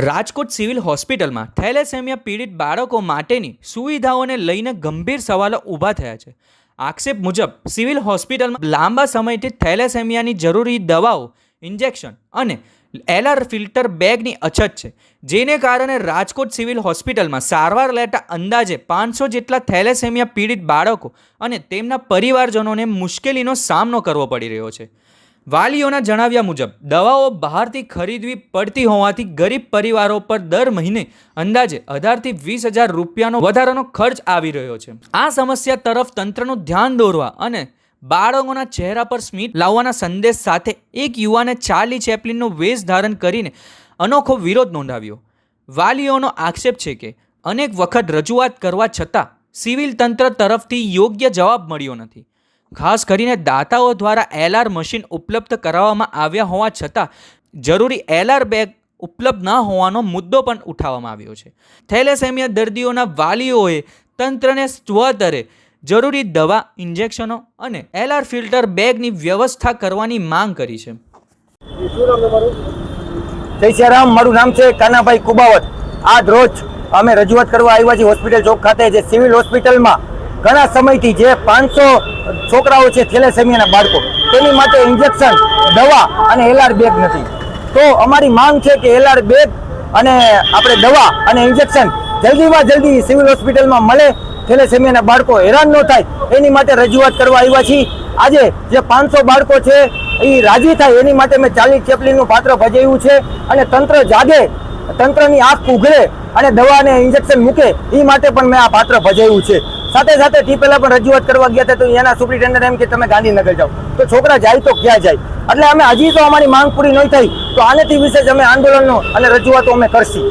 Rajkot civil હોસ્પિટલમાં thalassemia પીડિત બાળકો માટેની સુવિધાઓને લઈને ગંભીર સવાલો ઊભા થયા છે. આક્ષેપ મુજબ સિવિલ હોસ્પિટલમાં લાંબા સમયથી થેલેસેમિયાની જરૂરી દવાઓ, ઇન્જેક્શન અને એલઆર ફિલ્ટર બેગની અછત છે, જેને કારણે રાજકોટ સિવિલ હોસ્પિટલમાં સારવાર લેતા અંદાજે 500 જેટલા થેલેસેમિયા પીડિત બાળકો અને તેમના પરિવારજનોને મુશ્કેલીનો સામનો કરવો પડી રહ્યો છે. વાલીઓના જણાવ્યા મુજબ દવાઓ બહારથી ખરીદવી પડતી હોવાથી ગરીબ પરિવારો પર દર મહિને અંદાજે 18,000 થી 20,000 રૂપિયાનો વધારાનો ખર્ચ આવી રહ્યો છે. આ સમસ્યા તરફ તંત્રનું ધ્યાન દોરવા અને બાળકોના ચહેરા પર સ્મિત લાવવાના સંદેશ સાથે એક યુવાને ચાર્લી ચેપ્લિનનો વેશ ધારણ કરીને અનોખો વિરોધ નોંધાવ્યો. વાલીઓનો આક્ષેપ છે કે અનેક વખત રજૂઆત કરવા છતાં સિવિલ તંત્ર તરફથી યોગ્ય જવાબ મળ્યો નથી. ખાસ કરીને દાતાઓ દ્વારા એલઆર મશીન ઉપલબ્ધ કરાવવામાં આવ્યા હોવા છતાં જરૂરી એલઆર બેગ ઉપલબ્ધ ન હોવાનો મુદ્દો પણ ઉઠાવવામાં આવ્યો છે. થેલેસેમિયા દર્દીઓના વાલીઓએ તંત્રને સ્વતરે જરૂરી દવા, ઇન્જેક્શનો અને એલઆર ફિલ્ટર બેગની વ્યવસ્થા કરવાની માંગ કરી છે. જય શ્રી રામ. મારું નામ છે કાનાભાઈ કુબાવત. આજ રોજ અમે રજૂઆત કરવા આવ્યા છીએ હોસ્પિટલ ચોક ખાતે. જે સિવિલ હોસ્પિટલમાં ઘણા સમયથી જે 500 છોકરાઓ છે થેલેસેમિયાના બાળકો, તેની માટે ઇન્જેક્શન, દવા અને એલઆર બેગ નથી. તો અમારી માંગ છે કે એલઆર બેગ અને આપણે દવા અને ઇન્જેક્શન જલ્દીમાં જલ્દી સિવિલ હોસ્પિટલમાં મળે, થેલેસેમિયાના બાળકો હેરાન ન થાય, એની માટે રજૂઆત કરવા આવ્યા છીએ. આજે જે 500 બાળકો છે એ રાજી થાય એની માટે મેં ચાર્લી ચેપ્લિનનું પાત્ર ભજવ્યું છે. અને તંત્ર જાગે, તંત્રની આંખ ઉઘડે અને દવા અને ઇન્જેક્શન મૂકે, એ માટે પણ મેં આ પાત્ર ભજવ્યું છે. સાથે સાથે તે પહેલા પણ રજૂઆત કરવા ગયા હતા તો એના સુપ્રિન્ટેન્ડન્ટ એમ કે તમે ગાંધીનગર જાઓ, તો છોકરા જાય તો ક્યાં જાય? એટલે અમે હજી તો અમારી માંગ પૂરી નહીં થઈ તો આનેથી વિશે જ અમે આંદોલનો અને રજૂઆતો અમે કરશી.